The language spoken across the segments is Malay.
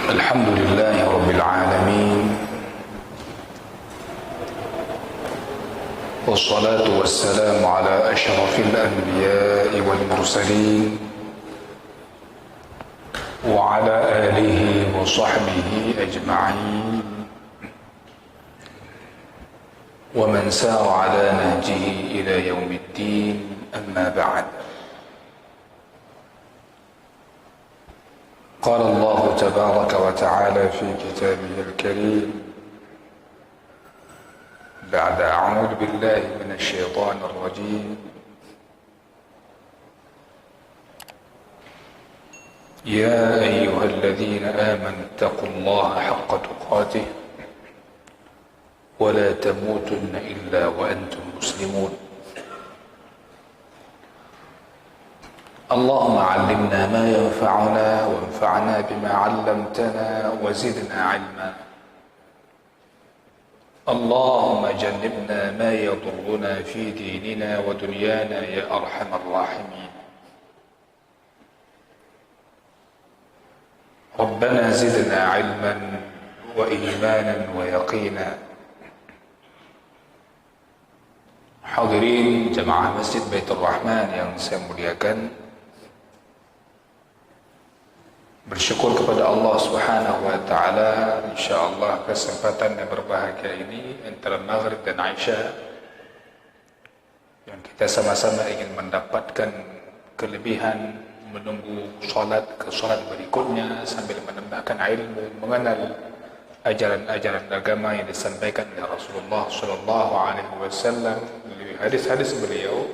الحمد لله رب العالمين، والصلاة والسلام على أشرف الأنبياء والمرسلين وعلى آله وصحبه أجمعين ومن سار على نهجه إلى يوم الدين. أما بعد، قال الله تبارك وتعالى في كتابه الكريم بعد أعوذ بالله من الشيطان الرجيم: يا أيها الذين آمنوا اتقوا الله حق تقاته ولا تموتن إلا وأنتم مسلمون. اللهم علمنا ما ينفعنا وانفعنا بما علمتنا وزدنا علما. اللهم جنبنا ما يضرنا في ديننا ودنيانا يا أرحم الراحمين. ربنا زدنا علما وإيمانا ويقينا. Hadirin jemaah Masjid Baitur Rahman yang saya muliakan, bersyukur kepada Allah Subhanahu wa taala, insyaallah kesempatan yang berbahagia ini antara Maghrib dan Isya yang kita sama-sama ingin mendapatkan kelebihan menunggu salat ke salat berikutnya sambil menambahkan ilmu, mengenal ajaran-ajaran agama yang disampaikan oleh Rasulullah sallallahu alaihi wasallam melalui hadis-hadis beliau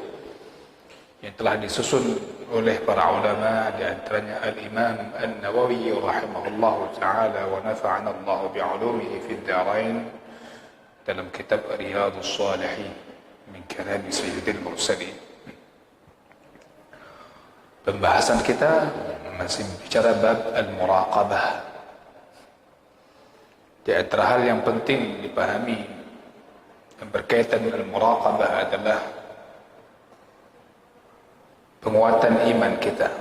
yang telah disusun oleh para ulama, di antaranya Al-Imam An-Nawawi rahimahullahu taala wa nafa'ana Allah bi'ulumihi fid dharain dalam kitab Riyadhus Shalihin min kalam Sayyidil Mursalin. Pembahasan kita masih bicara bab al-muraqabah. Di antara hal yang penting dipahami yang berkaitan dengan al-muraqabah adalah penguatan iman kita.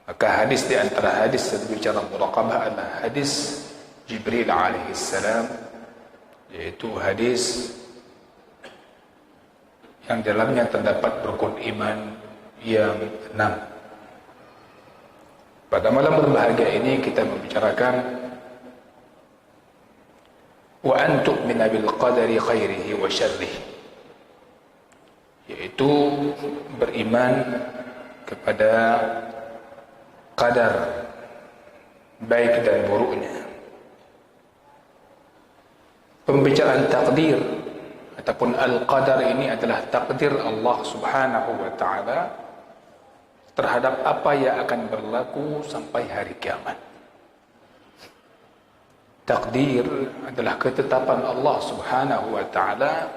Maka hadis di antara hadis yang berbicara muraqabah adalah hadis Jibril alaihi salam, yaitu hadis yang dalamnya terdapat rukun iman yang 6. Pada malam berbahagia ini kita membicarakan wa an tu'mina bil qadari khairihi wa syarrihi, yaitu beriman kepada qadar baik dan buruknya. Pembicaraan takdir ataupun al-qadar ini adalah takdir Allah Subhanahu wa taala terhadap apa yang akan berlaku sampai hari kiamat. Takdir adalah ketetapan Allah Subhanahu wa taala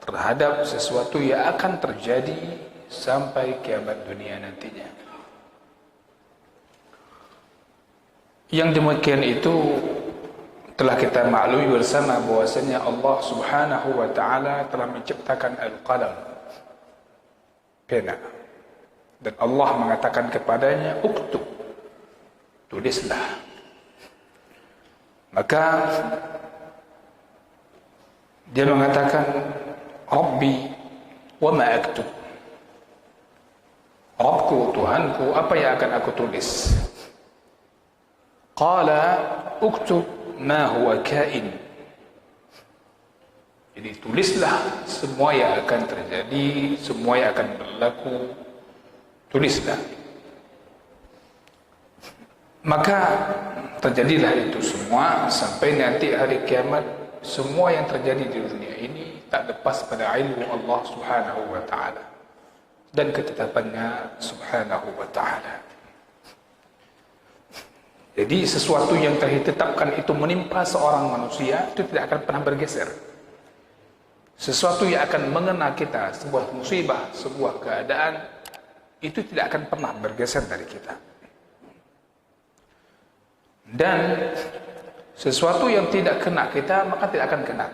terhadap sesuatu yang akan terjadi sampai kiamat dunia nantinya. Yang demikian itu telah kita maklumi bersama bahwasanya Allah Subhanahu wa taala telah menciptakan al-qalam, pena, dan Allah mengatakan kepadanya uktub, tulislah. Maka dia mengatakan Rabbi wa ma aktub, Rabbku, Tuhanku, apa yang akan aku tulis? Qala uktub ma huwa kain, jadi tulislah semua yang akan terjadi, semua yang akan berlaku, tulislah. Maka terjadilah itu semua sampai nanti hari kiamat. Semua yang terjadi di dunia ini tak lepas pada ilmu Allah Subhanahu wa taala dan ketetapannya Subhanahu wa taala. Jadi sesuatu yang telah ditetapkan itu menimpa seorang manusia itu tidak akan pernah bergeser. Sesuatu yang akan mengena kita, sebuah musibah, sebuah keadaan, itu tidak akan pernah bergeser dari kita. Dan sesuatu yang tidak kena kita maka tidak akan kena.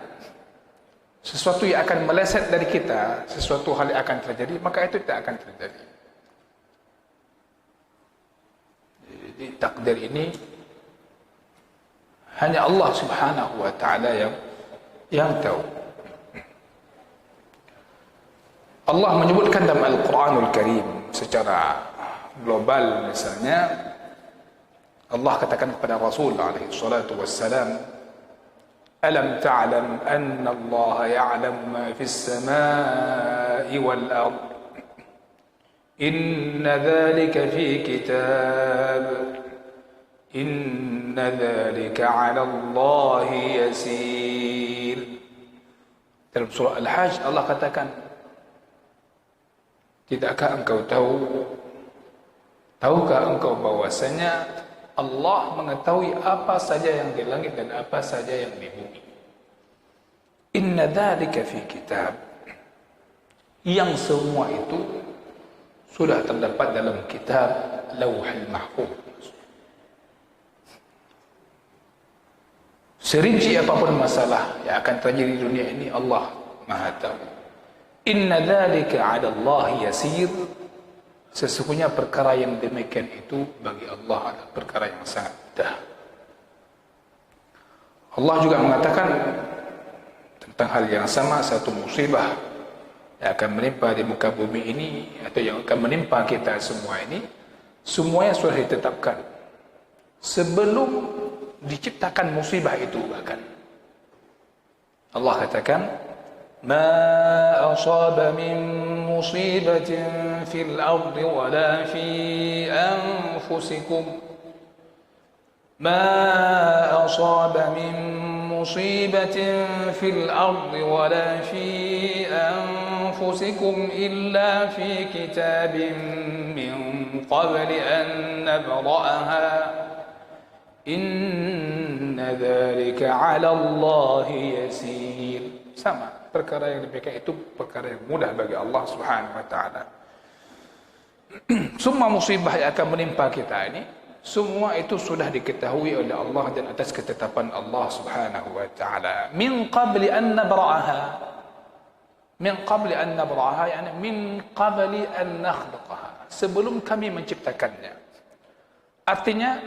Sesuatu yang akan meleset dari kita, sesuatu hal yang akan terjadi, maka itu tidak akan terjadi. Jadi takdir ini hanya Allah Subhanahu wa taala yang tahu. Allah menyebutkan dalam Al-Quranul Karim secara global, misalnya Allah katakan kepada Rasul alaihi salatu wassalam, alam ta'lam anna Allah ya'lamu ma fis samai wal ard, inna dhalika fi kitab, inna dhalika 'ala Allah yasir. Dalam surah Al-Hajj Allah katakan, tidakkah engkau tahukah engkau bahwasanya Allah mengetahui apa saja yang di langit dan apa saja yang di bumi. Inna dzalika fi kitab. Yang semua itu sudah terdapat dalam kitab Lauhul Mahfuz. Serinci apapun masalah yang akan terjadi di dunia ini, Allah Maha tahu. Inna dzalika 'ala Allah yasir. Sesungguhnya perkara yang demikian itu bagi Allah adalah perkara yang sangat mudah. Allah juga mengatakan tentang hal yang sama, satu musibah yang akan menimpa di muka bumi ini atau yang akan menimpa kita semua ini, semuanya sudah ditetapkan sebelum diciptakan musibah itu. Bahkan Allah katakan, ما أصاب من مصيبة في الأرض ولا في أنفسكم ما أصاب من مصيبة في الأرض ولا في أنفسكم إلا في كتاب من قبل أن نبرأها إن ذلك على الله يسير. Sama, perkara yang demikian itu perkara yang mudah bagi Allah Subhanahu wa taala. Semua musibah yang akan menimpa kita ini, semua itu sudah diketahui oleh Allah dan atas ketetapan Allah Subhanahu wa taala. Min qabli an nabra'aha. Min qabli an nabra'aha, yani min qabli an nakhluqaha. Sebelum kami menciptakannya. Artinya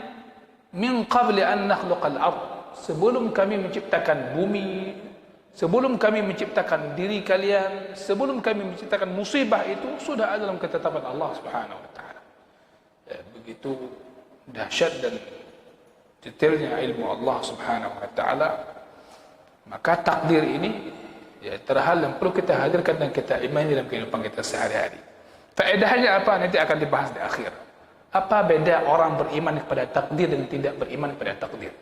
min qabli an nakhluqal ard. Sebelum kami menciptakan bumi, sebelum kami menciptakan diri kalian, sebelum kami menciptakan musibah itu, sudah ada dalam ketetapan Allah Subhanahu wa taala. Begitu dahsyat dan detailnya ilmu Allah Subhanahu wa taala. Maka takdir ini terhal yang perlu kita hadirkan dan kita imani dalam kehidupan kita sehari-hari. Faedahnya apa? Nanti akan dibahas di akhir. Apa beda orang beriman kepada takdir dan tidak beriman kepada takdir?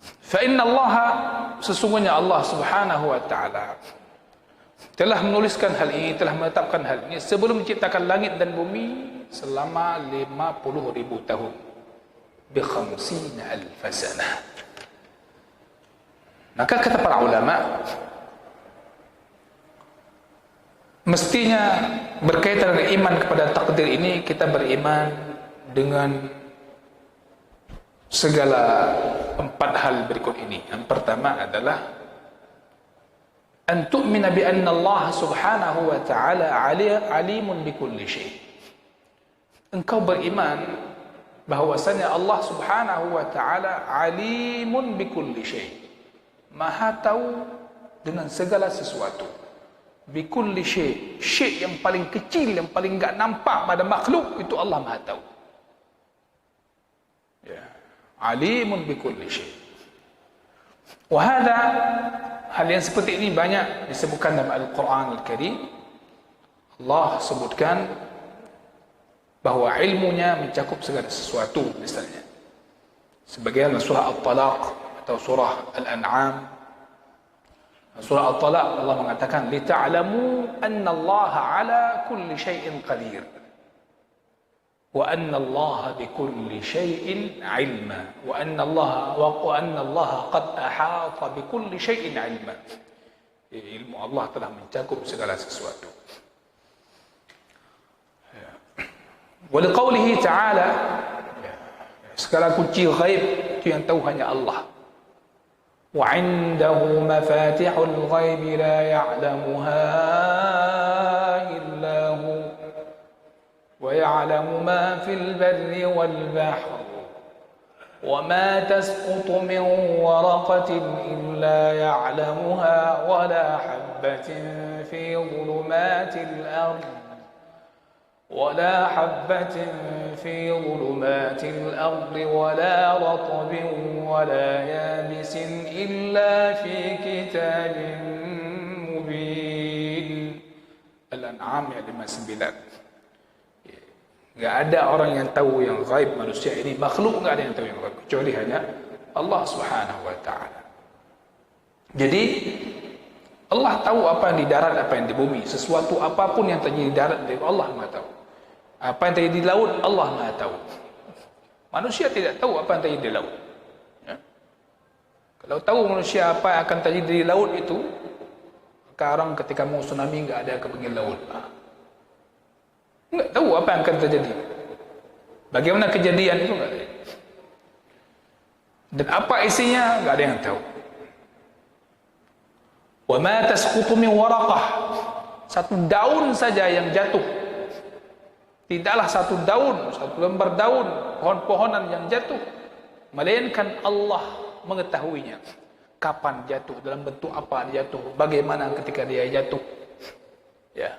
Fa'inna Allah, sesungguhnya Allah Subhanahu wa ta'ala telah menuliskan hal ini, telah menetapkan hal ini sebelum menciptakan langit dan bumi selama 50.000 tahun, bi 50,000 sanah. Maka kata para ulama, mestinya berkaitan dengan iman kepada takdir ini, kita beriman dengan segala 4 hal berikut ini. Yang pertama adalah an tu'mina bi anna Allah Subhanahu wa ta'ala alimun bi kulli syai'. Engkau beriman bahwasanya Allah Subhanahu wa ta'ala alimun bi kulli syai'. Maha tahu dengan segala sesuatu. Bi kulli syai'. Syai' yang paling kecil, yang paling enggak nampak pada makhluk, itu Allah Maha tahu. Ya. Alimun bi kulli syai'. Wahada, hal yang seperti ini banyak disebutkan dalam Al-Quran Al-Karim. Allah sebutkan bahawa ilmunya mencakup segala sesuatu. Misalnya sebagian surah At-Talaq atau surah Al-An'am. Surah At-Talaq Allah mengatakan, lita'lamu anna Allah ala kulli syai'in qadir wa anna Allah bi kulli syai'in 'ilma wa anna Allah qad ahata bi kulli syai'in 'ilma. Ilmu Allah telah mencakup segala sesuatu. Wa liqaulihi ta'ala, segala kunci ghaib itu yang tahu hanya Allah. Wa 'indahu mafatihul ghaib la ya'lamuha illa hu ويعلم ما في البر والبحر وما تسقط من ورقة إلا يعلمها ولا حبة في ظلمات الأرض ولا رطب ولا يابس إلا في كتاب مبين. Al-An'am ayat 59. Enggak ada orang yang tahu yang gaib manusia ini, makhluk enggak ada yang tahu yang gaib kecuali hanya Allah Subhanahu wa taala. Jadi Allah tahu apa yang di darat, apa yang di bumi. Sesuatu apapun yang terjadi di darat, Allah Maha tahu. Apa yang terjadi di laut, Allah Maha tahu. Manusia tidak tahu apa yang terjadi di laut. Ya. Kalau tahu manusia apa yang akan terjadi di laut itu, sekarang ketika mau tsunami enggak ada yang ke pinggir laut. Enggak tahu apa yang akan terjadi. Bagaimana kejadian itu enggak ada. Dan apa isinya enggak ada yang tahu. Wa ma tasqutu min waraqah. Satu daun saja yang jatuh. Tidaklah satu daun, satu lembar daun, pohon-pohonan yang jatuh, melainkan Allah mengetahuinya. Kapan jatuh, dalam bentuk apa dia jatuh, bagaimana ketika dia jatuh. Ya.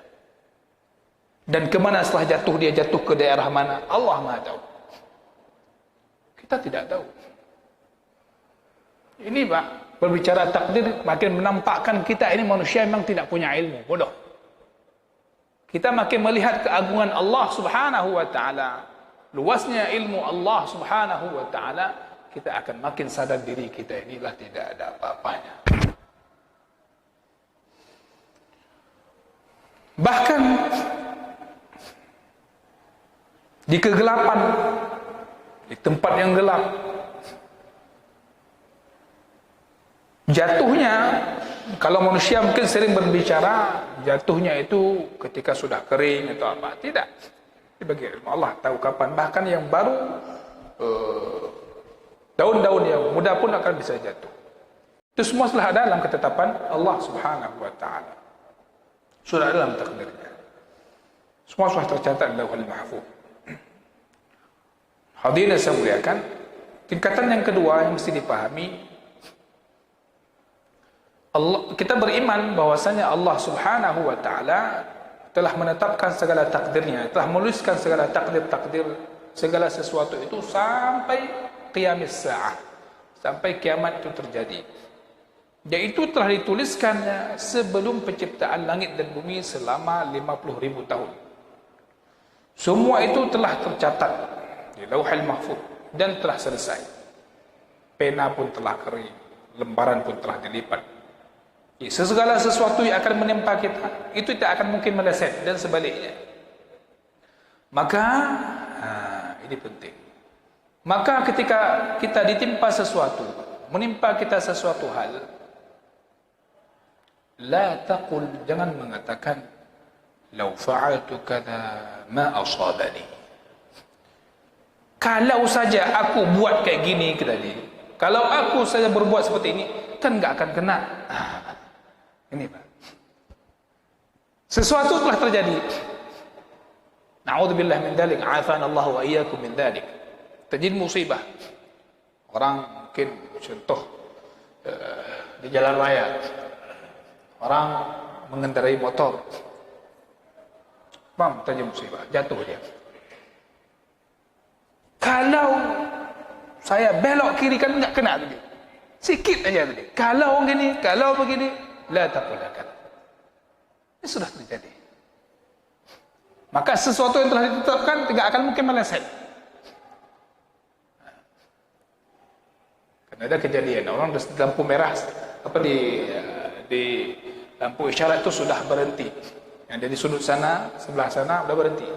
Dan kemana setelah jatuh, dia jatuh ke daerah mana, Allah Maha tahu. Kita tidak tahu. Ini Pak, berbicara takdir makin menampakkan kita ini manusia memang tidak punya ilmu, bodoh. Kita makin melihat keagungan Allah Subhanahu wa taala, luasnya ilmu Allah Subhanahu wa taala, kita akan makin sadar diri kita inilah tidak ada apa-apanya. Bahkan di kegelapan, di tempat yang gelap, jatuhnya, kalau manusia mungkin sering berbicara, jatuhnya itu ketika sudah kering atau apa. Tidak. Bagi Allah tahu kapan. Bahkan yang baru, daun-daun yang muda pun akan bisa jatuh. Itu semua sudah ada dalam ketetapan Allah Subhanahu wa taala. Sudah dalam takdirnya. Semua sudah tercatat dalam Lauhul Mahfuz. Hadirin saya muliakan, tingkatan yang kedua yang mesti dipahami, kita beriman bahwasanya Allah Subhanahu wa taala telah menetapkan segala takdirnya, telah menuliskan segala takdir-takdir segala sesuatu itu sampai qiyamis saah, sampai kiamat itu terjadi. Yaitu telah dituliskannya sebelum penciptaan langit dan bumi selama 50.000 tahun. Semua itu telah tercatat di Lauhul Mahfuz dan telah selesai. Pena pun telah kering, lembaran pun telah dilipat. Segala sesuatu yang akan menimpa kita itu tidak akan mungkin meleset dan sebaliknya. Maka ini penting. Maka ketika kita ditimpa sesuatu, menimpa kita sesuatu hal, la taqul, jangan mengatakan law fa'altu kadza ma asabani. Kalau saja aku buat kayak gini tadi, kalau aku saja berbuat seperti ini, kan enggak akan kena. Ini Pak. Sesuatu telah terjadi. Na'udzubillah min dzalik, afana Allah wa iyyakum min dzalik. Terjadi musibah. Orang mungkin contoh di jalan raya. Orang mengendarai motor. Bang, terjadi musibah, jatuh dia. Kalau saya belok kiri kan enggak kena tadi. Sikit aja tadi. Kalau gini, kalau begini, la taqulakan. Ini sudah terjadi. Maka sesuatu yang telah ditetapkan tidak akan mungkin meleset. Karena ada kejadian orang di lampu merah, apa di lampu isyarat itu sudah berhenti. Yang dari sudut sana, sebelah sana sudah berhenti.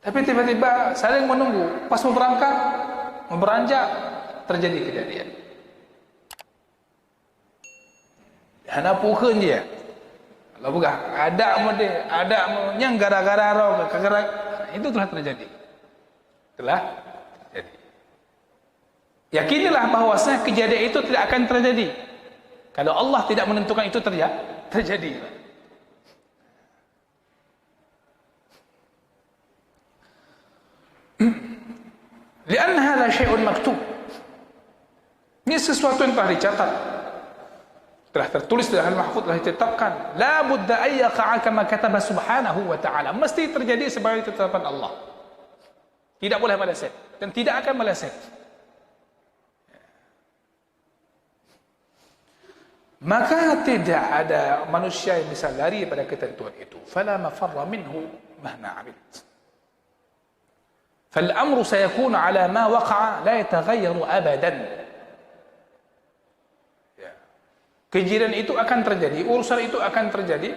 Tapi tiba-tiba saling menunggu, pas mau berangkat, mau beranjak, terjadi kejadian. Hana pukeun dia. Kalau bukan ada yang gara-gara itu telah terjadi. Telah terjadi. Yakinilah bahwasanya kejadian itu tidak akan terjadi kalau Allah tidak menentukan itu terjadi. Lian hadha syai'un maktub. Ini sesuatu yang telah dicatat, telah tertulis dalam mahfuz, telah ditetapkan. La budda an yaqa'a kama kataba subhanahu wa ta'ala. Mesti terjadi sebagai ketetapan Allah. Tidak boleh meleset dan tidak akan meleset. Maka tidak ada manusia yang bisa lari pada ketentuan itu. Fala mafarra minhu mahma 'amilt. Fal amru sayakunu ala ma waqa'a la yataghayyaru abadan. Kejadian itu akan terjadi, urusan itu akan terjadi,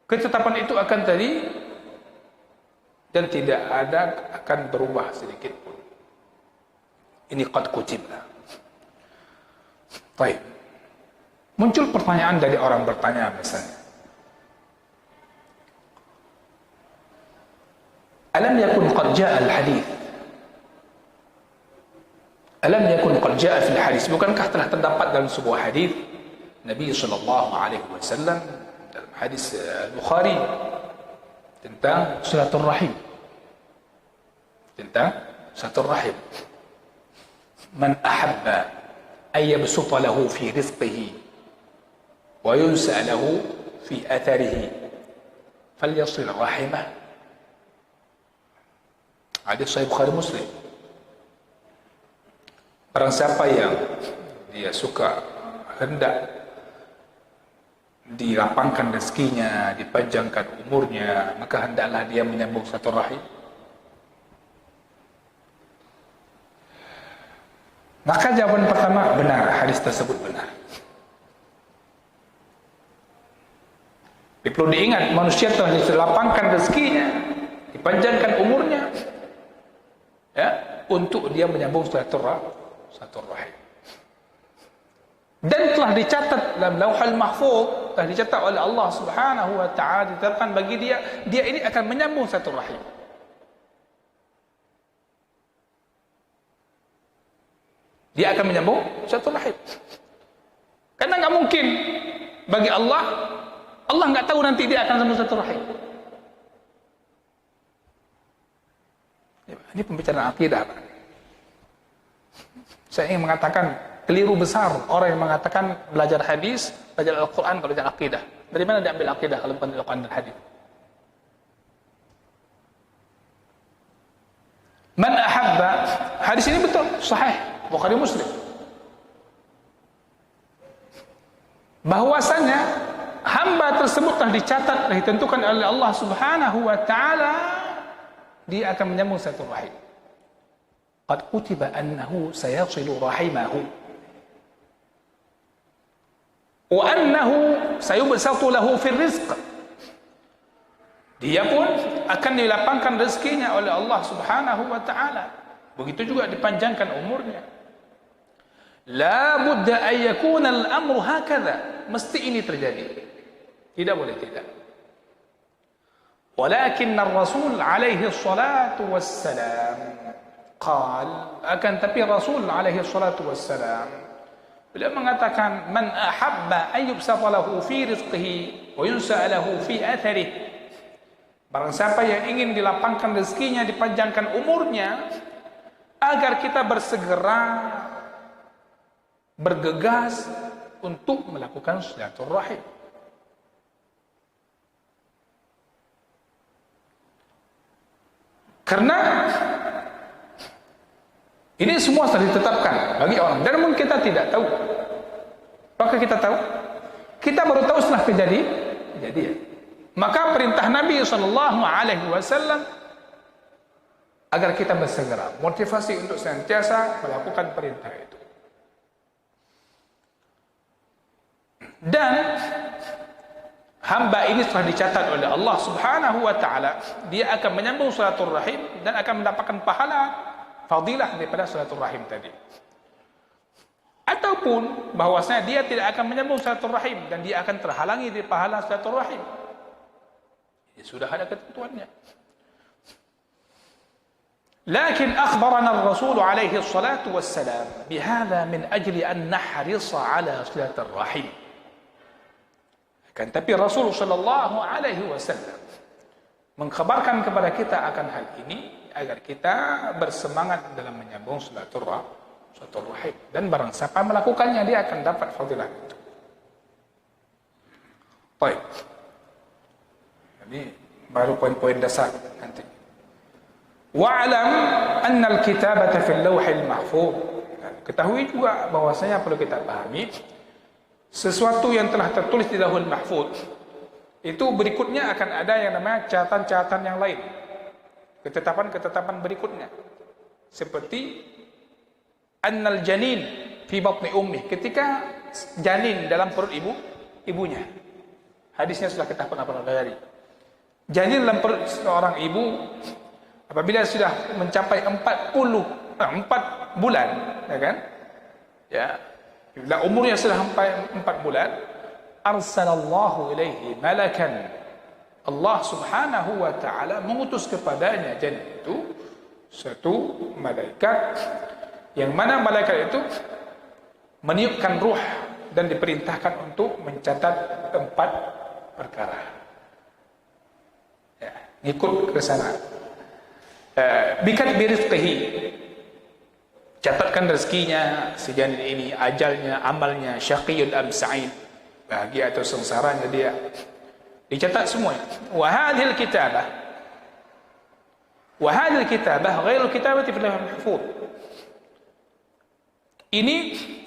ketetapan itu akan terjadi, dan tidak ada akan berubah sedikit pun. Ini qad kutibna. Baik. Muncul pertanyaan dari orang bertanya misalnya, alam yakun qad jaa al-hadith? Alam yakun qad jaa fil hadis? Bukankah telah terdapat dalam sebuah hadis Nabi sallallahu alaihi wasallam dalam hadis Bukhari tentang silaturrahim? Tentang silaturrahim. Man ahabba an yabsuta lahu fi rizqihi wa yunsa lahu fi atharihi falyasil rahimah. Hadis Sahih Bukhari Muslim. Barang siapa yang dia suka, hendak dilapangkan rezekinya, dipanjangkan umurnya, maka hendaklah dia menyambung silaturahim. Maka jawaban pertama benar, hadis tersebut benar. Perlu diingat, manusia telah dilapangkan rezekinya, dipanjangkan umurnya, ya, untuk dia menyambung silaturahim. Dan telah dicatat dalam Lauhul Mahfuz, telah dicatat oleh Allah Subhanahu wa taala, ditetapkan bagi dia ini akan menyambung silaturahim. Dia akan menyambung silaturahim. Karena enggak mungkin bagi Allah enggak tahu nanti dia akan sambung silaturahim. Ini pembicaraan akidah, Pak. Saya ingin mengatakan keliru besar orang yang mengatakan belajar hadis, belajar Al-Quran kalau belajar akidah. Dari mana dia ambil akidah kalau bukan Al-Quran dan hadis? Man ahabba, hadis ini betul, sahih, Bukhari Muslim. Bahwasanya hamba tersebut telah dicatat, telah ditentukan oleh Allah Subhanahu wa taala, dia akan menyambung silaturahim. Qad kutiba annahu sayasilu rahimahu wa annahu sayubsatu lahu fil rizq. Dia pun akan dilapangkan rezekinya oleh Allah Subhanahu wa taala. Begitu juga dipanjangkan umurnya. La budda an yakuna al-amru hakadha. Mesti ini terjadi. Tidak boleh tidak. Walakin ar-rasul alaihi salatu wassalam qal, akan tapi Rasul alaihi salatu wassalam beliau mengatakan, man ahabba an yubsata lahu fi rizqihi wa yunsa lahu fi atharihi. Barang siapa yang ingin dilapangkan rezekinya, dipanjangkan umurnya, agar kita bersegera bergegas untuk melakukan silaturahim. Karena ini semua sudah ditetapkan bagi orang, dan mungkin kita tidak tahu. Apakah kita tahu? Kita baru tahu setelah kejadian. Maka perintah Nabi SAW agar kita bersegera, motivasi untuk senantiasa melakukan perintah itu. Dan hamba ini telah dicatat oleh Allah Subhanahu wa taala, dia akan menyambung silaturahim dan akan mendapatkan pahala fadilah daripada silaturahim tadi. Ataupun bahwasanya dia tidak akan menyambung silaturahim dan dia akan terhalangi dari pahala silaturahim. Ya, sudah ada ketentuannya. Lakin akhbarana ar-rasul alaihi salatu wassalam bihadza min ajli an nahrisa ala silaturahim. Kan tapi Rasul sallallahu alaihi wasallam mengkhabarkan kepada kita akan hal ini agar kita bersemangat dalam menyambung silaturahim. Dan barang siapa melakukannya, dia akan dapat fadilah itu. Baik. Jadi baru poin-poin dasar nanti. Wa'lam anna al-kitabata fil lawhil mahfuz. Ketahui juga bahwasanya perlu kita pahami sesuatu yang telah tertulis di Lauhul Mahfuz itu berikutnya akan ada yang namanya catatan-catatan yang lain. Ketetapan-ketetapan berikutnya. Seperti annal janin fi batni ummi, ketika janin dalam perut ibunya. Hadisnya sudah kita pernah pelajari. Janin dalam perut seorang ibu apabila sudah mencapai 4 bulan, ya kan? Ya. Bila umurnya sudah sampai 4 bulan, arsalallahu ilaihi malakan. Allah Subhanahu wa taala mengutus kepadanya janin itu satu malaikat, yang mana malaikat itu meniupkan ruh dan diperintahkan untuk mencatat 4 perkara. Ya, ikut ke sana. Bikat birizqihi, catatkan rezekinya si janin ini, ajalnya, amalnya, syaqiyun am sa'id, bahagia atau sengsaranya dia. Dicatat semua. Wa hadhil kitabah ghairu kitabati fil lawhil mahfuz. Ini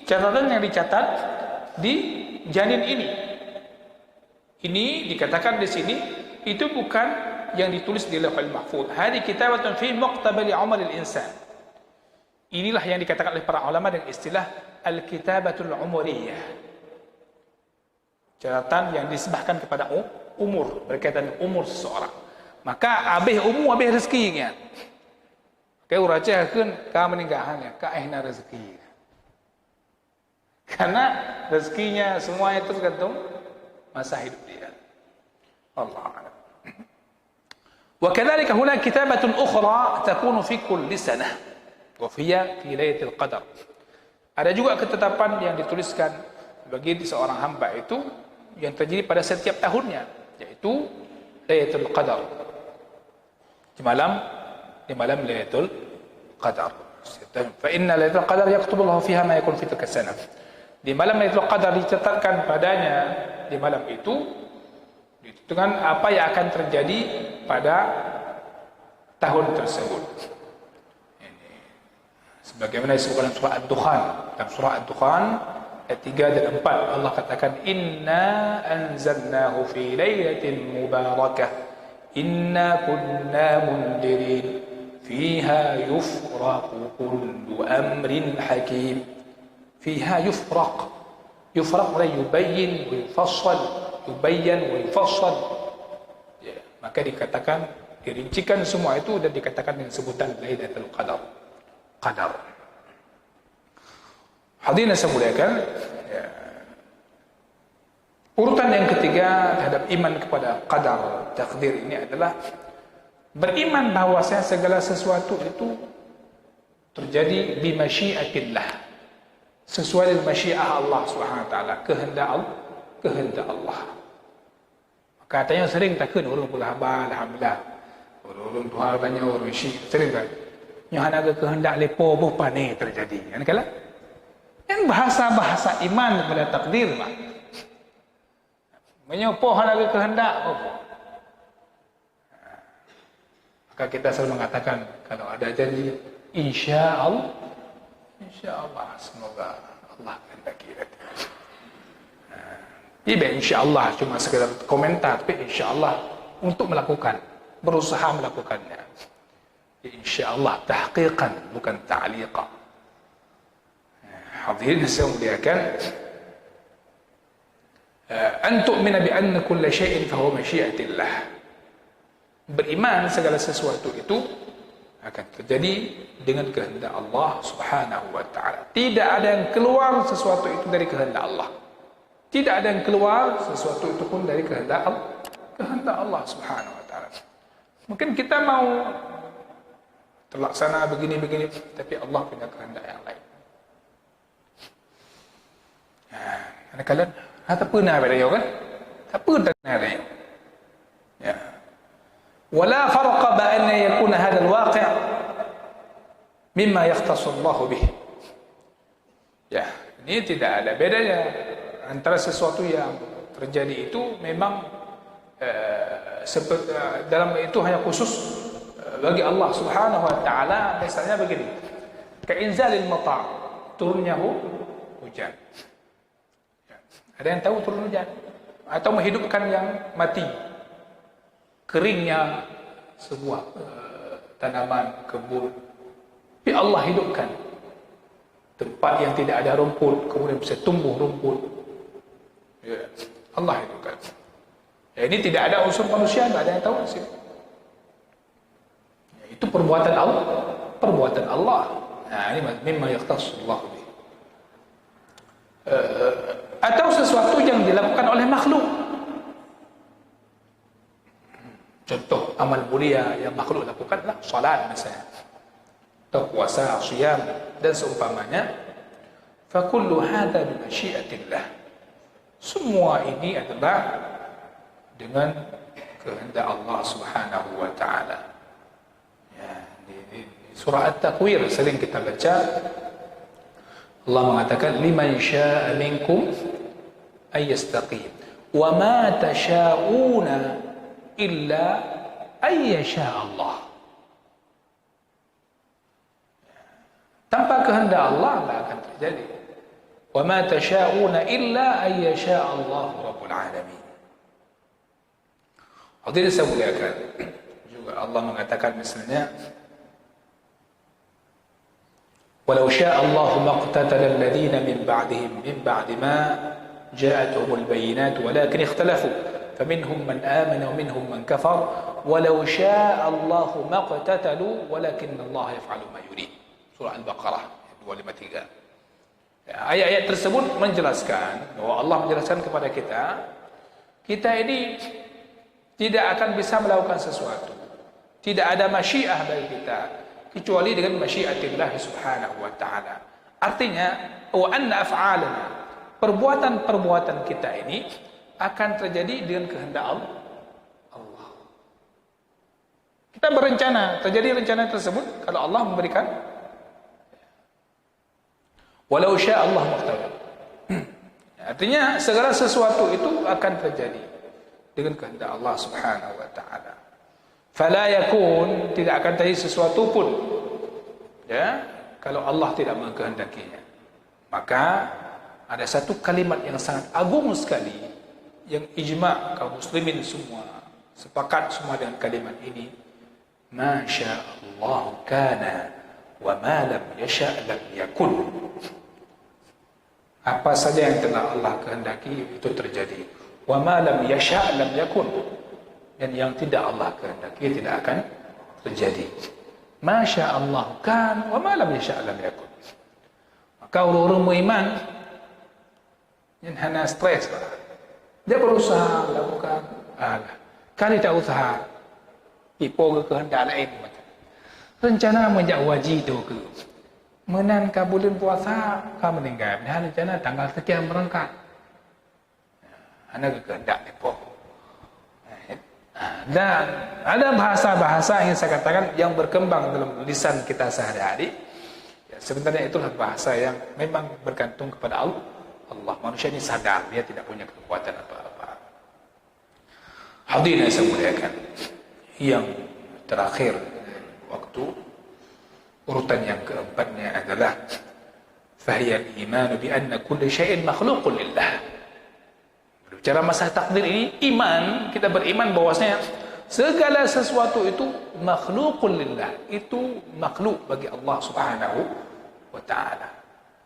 catatan yang dicatat di janin ini. Ini dikatakan di sini itu bukan yang ditulis di Lauhul Mahfuz. Hadi kitabatun fi muqtabali amalil insan. Inilah yang dikatakan oleh para ulama dengan istilah al-kitabatul umuriyah. Catatan yang disebahkan kepada umur, berkaitan dengan umur seseorang. Maka habis umur, habis rezeki kan. Kau raja kan kau meninggalnya, kau ehna rezeki. Karena rezekinya semuanya tergantung masa hidup dia. Allah a'lam. Wa kadzalika hunaka kitabatun ukhra takunu fi kulli sanah wa hiya fi lailatul qadar. Ada juga ketetapan yang dituliskan bagi seorang hamba itu yang terjadi pada setiap tahunnya, yaitu Lailatul Qadar. Di malam Lailatul Qadar. Fa inna Lailatul Qadar yaktubu Allah fiha ma yakun fi tilka sanah. Di malam Lailatul Qadar dicatatkan padanya di malam itu dengan apa yang akan terjadi pada tahun tersebut. Ini sebagaimana disebutkan dalam surah Ad-Dukhan. Dalam surah Ad-Dukhan ayat 3 dan 4 Allah katakan inna anzalnahu fi lailatin mubarakah inna kunna mundirin fiha yufraqu kullu amrin hakim. Fiha yufraq la yubayyin wa yufassal, yubayyan wa yufassal. Ya, maka dikatakan dirincikan semua itu dan dikatakan dengan sebutan Lailatul Qadar. Hadirin saya muliakan, ya. Urutan yang ketiga terhadap iman kepada qadar, takdir ini adalah beriman bahwasanya segala sesuatu itu terjadi bi masyiatillah, sesuai dengan masyiah Allah Subhanahu wa taala, kehendak Allah. Katanya sering takkan orang pula haba alhamdulillah. Orang Tuhan tanya orang syirik sering kan. Yang ada kehendak lepo apa ni terjadi. Kan kala? Yang bahasa iman kepada takdir mah. Menyopoh ada kehendak apa? Maka kita selalu mengatakan kalau ada janji insyaallah semoga Allah kehendaki kita. Tidak insyaallah cuma sekedar komentar, tapi insyaallah untuk melakukan, berusaha melakukannya. Insyaallah tahqiqan bukan ta'liqa. Hadirin saya muliakan, an tu'mina bi anna kulla syai'in fa huwa masyiatillah. Beriman segala sesuatu itu akan terjadi dengan kehendak Allah Subhanahu wa taala. Tidak ada yang keluar sesuatu itu dari kehendak Allah. Tidak ada yang keluar sesuatu itu pun dari kehendak Allah Subhanahu wa taala. Mungkin kita mau terlaksana begini, tapi Allah punya kehendak yang lain. Karena kalian tak pernah beraya kan? Tak pernah beraya. Ya. ولا فرق بأن يكون هذا الواقع مما يختص الله به. Ya, ini tidak ada bedanya antara sesuatu yang terjadi itu memang dalam itu hanya khusus bagi Allah Subhanahu wa taala. Misalnya begini, keinzalil matar, turunnya hujan. Ya. Ada yang tahu turun hujan? Atau menghidupkan yang mati, keringnya sebuah tanaman, kebun, tapi Allah hidupkan tempat yang tidak ada rumput, kemudian bisa tumbuh rumput. Ya. Allah hidupkan. Ya, ini tidak ada unsur manusia, tidak ada yang tahu sih. Ya, itu perbuatan Allah, perbuatan Allah. Nah, ini mimma yaqtasullahu bih. Atau sesuatu yang dilakukan oleh makhluk. Contoh amal mulia yang makhluk lakukanlah salat misalnya, atau puasa, siyam dan seumpamanya. Fa kullu hadza bi masyiatillah. Semua ini adalah dengan kehendak Allah Subhanahu wa taala. Ya, di surah At-Takwir sering kita baca, Allah mengatakan liman syaa'a minkum ay yastaqim wa ma tasyauna illa ay yasha Allah. Tanpa kehendak Allah tidak akan terjadi. Wa ma tasyauna illa ay yasha Allah rabbul alamin. Hadirin saya muliakan, juga Allah mengatakan misalnya, walau syaa Allah maqtatala alladhina min ba'dihim min ba'di ma ja'atuhumul bayyinat walakin ikhtalafu faminhum man amana wa minhum man kafar walau syaa Allah maqtatalu walakin Allah yaf'alu ma yurid. Surah Al-Baqarah 253. Ayat-ayat tersebut menjelaskan bahwa Allah menjelaskan kepada kita ini tidak akan bisa melakukan sesuatu, tidak ada masyiah bagi kita kecuali dengan masyiatillah subhanahu wa ta'ala. Artinya, wa anna af'alana, perbuatan-perbuatan kita ini akan terjadi dengan kehendak Allah. Kita berencana, terjadi rencana tersebut kalau Allah memberikan. Walau syaa Allah muqtada. Artinya segala sesuatu itu akan terjadi dengan kehendak Allah Subhanahu wa taala. Fala yakun, tidak akan terjadi sesuatu pun ya kalau Allah tidak mengkehendakinya. Maka ada satu kalimat yang sangat agung sekali yang ijma' kaum muslimin semua sepakat semua dengan kalimat ini, masya Allah kana wa ma lam yasha' lam yakun. Apa saja yang telah Allah kehendaki itu terjadi. Wa ma lam yasha' lam yakun. Dan yang tidak Allah kehendaki tidak akan terjadi. Masya Allah kan wa ma lam yasha' lam yakun. Maka orang-orang beriman yang hanya stres lah. Dia berusaha melakukan kali tak usaha ipo ke kehendak lain macam. Rencana menjak wajib tu ke. Menan ka bulan puasa ka meninggal. Dah rencana tanggal sekian berangkat. Ana kehendak ipo. Dan ada bahasa-bahasa yang saya katakan yang berkembang dalam lisan kita sehari-hari. Ya, sebenarnya itulah bahasa yang memang bergantung kepada Allah. Manusia ini sadar dia tidak punya kekuatan apa-apa. Hadirin yang saya muliakan, yang terakhir waktu urutan yang keempatnya adalah fahiyal iman bi anna kulli syai'in makhluqun lillah. Bicara masalah takdir ini, iman, kita beriman bahwasanya segala sesuatu itu makhluqun lillah, itu makhluk bagi Allah Subhanahu wa taala.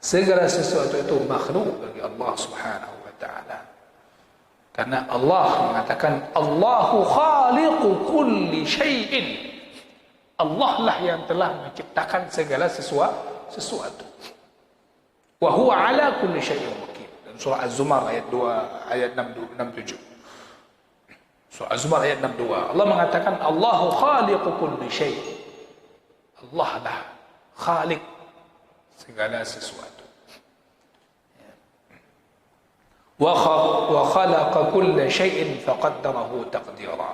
Segala sesuatu itu makhluk bagi Allah Subhanahu wa taala. Karena Allah mengatakan Allahu khaliqu kulli syai'in. Allah lah yang telah menciptakan segala sesuatu. Wa huwa ala kulli syai'in wakil. Dalam surah Az-Zumar ayat 2 ayat 67. Surah Az-Zumar ayat 62. Allah mengatakan Allahu khaliqu kulli syai'. Allah lah khaliq segala sesuatu. Wa khalaqa kulla syai'in faqaddarahu taqdira.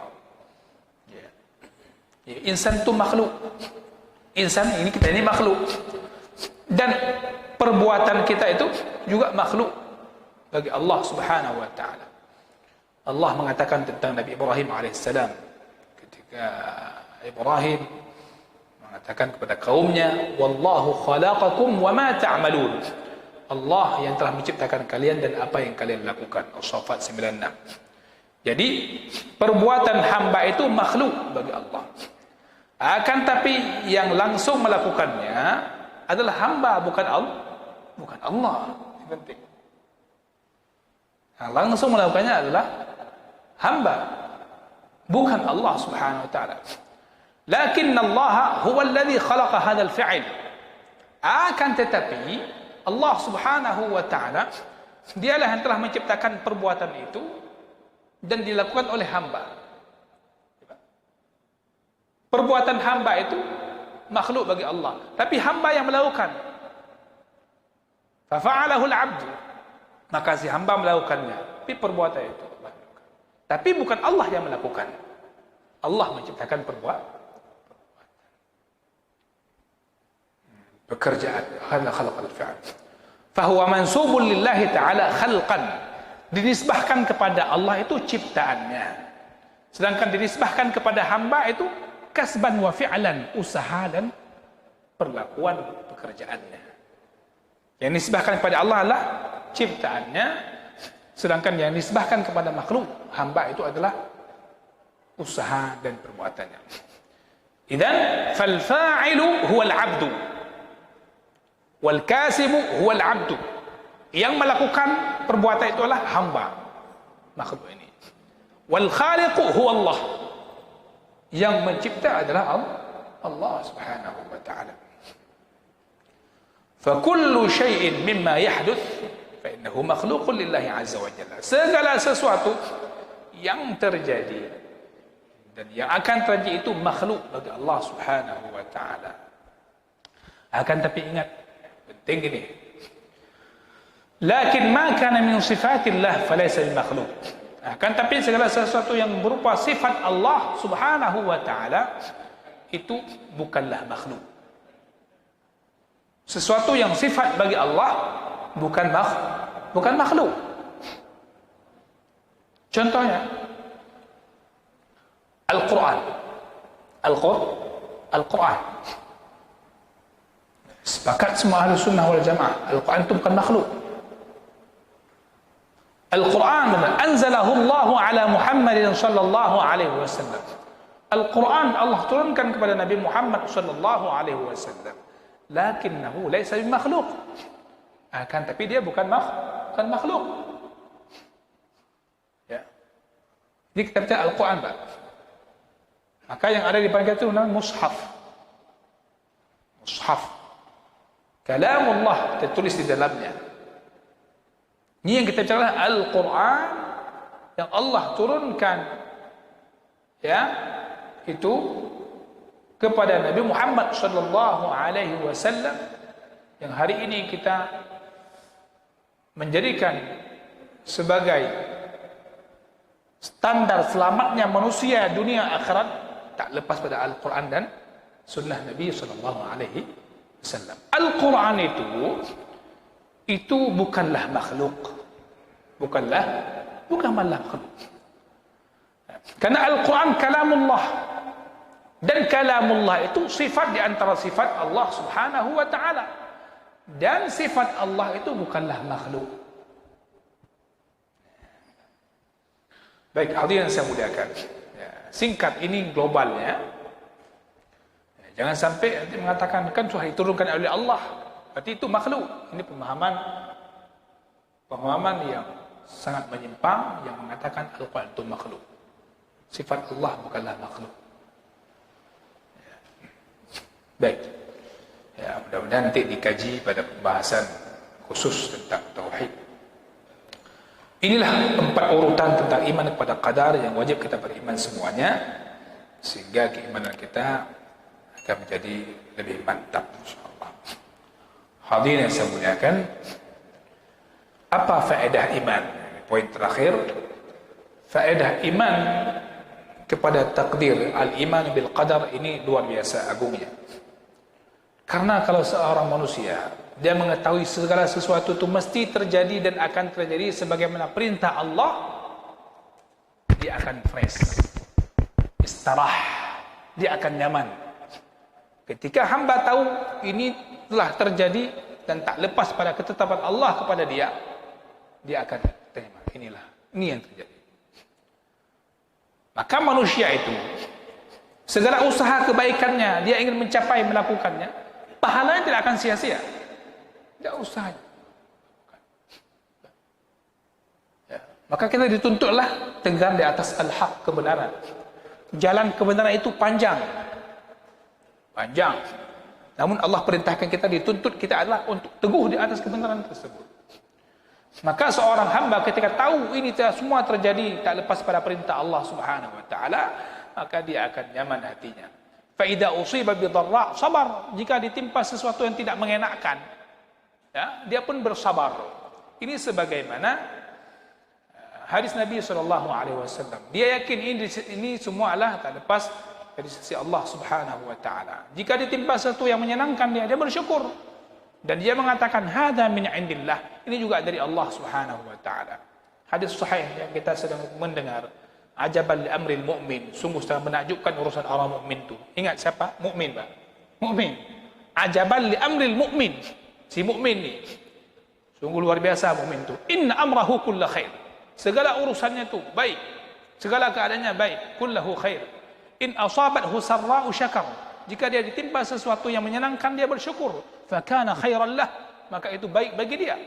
Insan itu makhluk. Insan ini, kita ini makhluk. Dan perbuatan kita itu juga makhluk bagi Allah Subhanahu wa taala. Allah mengatakan tentang Nabi Ibrahim alaihissalam ketika Ibrahim mengatakan kepada kaumnya, wallahu khalaqakum wa ma ta'malun. Allah yang telah menciptakan kalian dan apa yang kalian lakukan. As-Saffat 96. Jadi perbuatan hamba itu makhluk bagi Allah. Akan tapi yang langsung melakukannya adalah hamba, bukan Allah. Bukan Allah. Ini penting. Yang langsung melakukannya adalah hamba, bukan Allah Subhanahu wa taala. Lakin Allah huwa alladhi khalaqa hadzal fi'il. Akan tetapi Allah Subhanahu wa taala dialah yang telah menciptakan perbuatan itu dan dilakukan oleh hamba. Perbuatan hamba itu makhluk bagi Allah, tapi hamba yang melakukan. Fa fa'alahu al-'abd, maka si hamba melakukannya. Tapi perbuatan itu Allah melakukan. Tapi bukan Allah yang melakukan. Allah menciptakan perbuatan. Pekerjaan. Hadza khalaqal fi'l. Fa huwa mansubun lillahi ta'ala khalqan. Dinisbahkan kepada Allah itu ciptaannya. Sedangkan dinisbahkan kepada hamba itu kasban wa fi'lan, usaha dan perlakuan pekerjaannya. Yang dinisbahkan kepada Allah adalah ciptaannya, sedangkan yang dinisbahkan kepada makhluk hamba itu adalah usaha dan perbuatannya. Idzan fal fa'ilu huwa al-'abdu wal kasibu huwa al-'abdu. Yang melakukan perbuatan itu adalah hamba, makhluk ini. Wal khaliqu huwa Allah. Yang mencipta adalah Allah Subhanahu wa taala. Fa kullu syai'in mimma yahduth fa innahu makhluqun lillahi azza wa jalla. Segala sesuatu yang terjadi dan yang akan terjadi itu makhluk bagi Allah Subhanahu wa taala. Akan tapi ingat, penting ini. Lakin ma kana min sifatillah falaysa bimakhluq. Akan tapi segala sesuatu yang berupa sifat Allah Subhanahu wa taala itu bukanlah makhluk. Sesuatu yang sifat bagi Allah bukan makhluk. Contohnya Al-Quran. Al-Quran. Sepakat semua ahli sunnah wal jamaah, Al-Quran itu bukan makhluk. Al-Quran anzalahu Allah ala Muhammadin sallallahu alaihi wasallam. Al-Quran Allah turunkan kepada Nabi Muhammad sallallahu alaihi wasallam. Lakinnahu laysa bimakhluq. Akan tapi dia bukan makhluk. Ya. Jadi kita baca Al-Quran, Pak. Maka yang ada di depan kita itu namanya mushaf. Mushaf. Kalamullah tertulis di dalamnya. Ini yang kita bicara Al-Quran yang Allah turunkan, ya, itu kepada Nabi Muhammad sallallahu alaihi wasallam, yang hari ini kita menjadikan sebagai standar selamatnya manusia dunia akhirat, tak lepas pada Al-Quran dan sunnah Nabi sallallahu alaihi wasallam. Al-Quran itu bukanlah makhluk. Bukan makhluk. Karena Al-Quran kalamullah. Dan kalamullah itu sifat di antara sifat Allah Subhanahu wa taala. Dan sifat Allah itu bukanlah makhluk. Baik, hadirin yang saya muliakan. Ya, singkat ini globalnya. Ya, jangan sampai nanti mengatakan kan sudah diturunkan oleh Allah, berarti itu makhluk. Ini pemahaman yang sangat menyimpang, yang mengatakan Al-Quran itu makhluk. Sifat Allah bukanlah makhluk. Ya. Baik. Ya, mudah-mudahan nanti dikaji pada pembahasan khusus tentang tauhid. Inilah 4 urutan tentang iman kepada qadar yang wajib kita beriman semuanya, sehingga keimanan kita akan menjadi lebih mantap insyaallah. Hadirin yang saya muliakan, apa faedah iman? Poin terakhir, faedah iman kepada takdir, al-iman bil qadar, ini luar biasa agungnya. Karena kalau seorang manusia dia mengetahui segala sesuatu itu mesti terjadi dan akan terjadi sebagaimana perintah Allah, dia akan fresh, istirah, dia akan nyaman. Ketika hamba tahu ini telah terjadi dan tak lepas pada ketetapan Allah kepada dia, dia akan terima. Ini yang terjadi. Maka manusia itu segala usaha kebaikannya dia ingin mencapai melakukannya, pahalanya tidak akan sia-sia. Tidak usahanya. Ya. Maka kita dituntutlah tegar di atas al-haq, kebenaran. Jalan kebenaran itu panjang. Panjang. Namun Allah perintahkan kita, dituntut kita adalah untuk teguh di atas kebenaran tersebut. Maka seorang hamba ketika tahu ini semua terjadi tak lepas pada perintah Allah Subhanahu wa taala, maka dia akan nyaman hatinya. Fa idza usiba bi dharra sabar, jika ditimpa sesuatu yang tidak mengenakkan, ya, dia pun bersabar. Ini sebagaimana hadis Nabi SAW. Dia yakin ini semua adalah tak lepas dari sisi Allah Subhanahu wa taala. Jika ditimpa sesuatu yang menyenangkan dia bersyukur. Dan dia mengatakan hadza min indillah, ini juga dari Allah Subhanahu wa taala. Hadis sahih yang kita sedang mendengar, ajaban li amril mu'min, sungguh sangat menakjubkan urusan orang mukmin itu. Ingat siapa? Mukmin, Pak. Mukmin. Ajaban li amril mu'min. Si mukmin ni sungguh luar biasa mukmin itu. Inna amrahu kullu khair. Segala urusannya itu baik. Segala keadaannya baik, kullahu khair. In asabathu sarra'u syakar. Jika dia ditimpa sesuatu yang menyenangkan, dia bersyukur. Fakana khairan lah, maka itu baik bagi dia.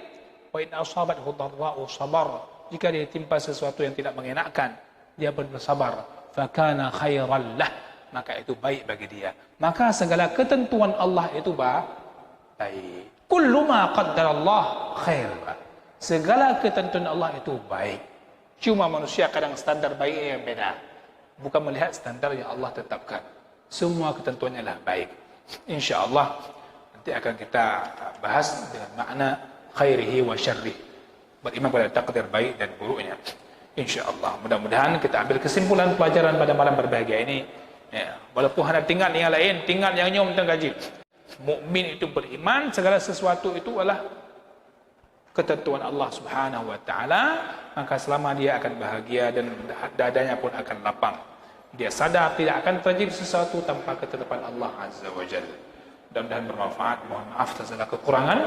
Wa in asabathu dharra'u sabar. Jika dia ditimpa sesuatu yang tidak mengenakkan, dia bersabar. Fakana khairan lah, maka itu baik bagi dia. Maka segala ketentuan Allah itu baik. Kullu ma qaddarallah khair. Segala ketentuan Allah itu baik. Cuma manusia kadang standar baiknya yang beda. Bukan melihat standar yang Allah tetapkan. Semua ketentuannya adalah baik. InsyaAllah nanti akan kita bahas dengan makna khairihi wa syarrih, beriman pada takdir baik dan buruknya. InsyaAllah. Mudah-mudahan kita ambil kesimpulan pelajaran pada malam berbahagia ini. Ya, walaupun hendak tinggal yang lain, tinggal yang nyom gaji. Mukmin itu beriman segala sesuatu itu adalah ketentuan Allah Subhanahu wa taala, maka selama dia akan bahagia dan dadanya pun akan lapang. Dia sadar tidak akan terjadi sesuatu tanpa ketetapan Allah Azza wa Jalla. Mudah-mudahan bermanfaat. Mohon maaf atas segala kekurangan.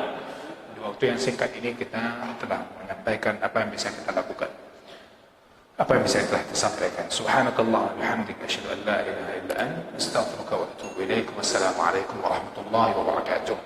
Di waktu yang singkat ini kita telah menyampaikan apa yang bisa kita lakukan, apa yang bisa telah kita sampaikan. Subhanakallah wa bihamdika asyhadu an la ilaha illa anta astaghfiruka wa atubu ilaik. Wassalamualaikum warahmatullahi wabarakatuh.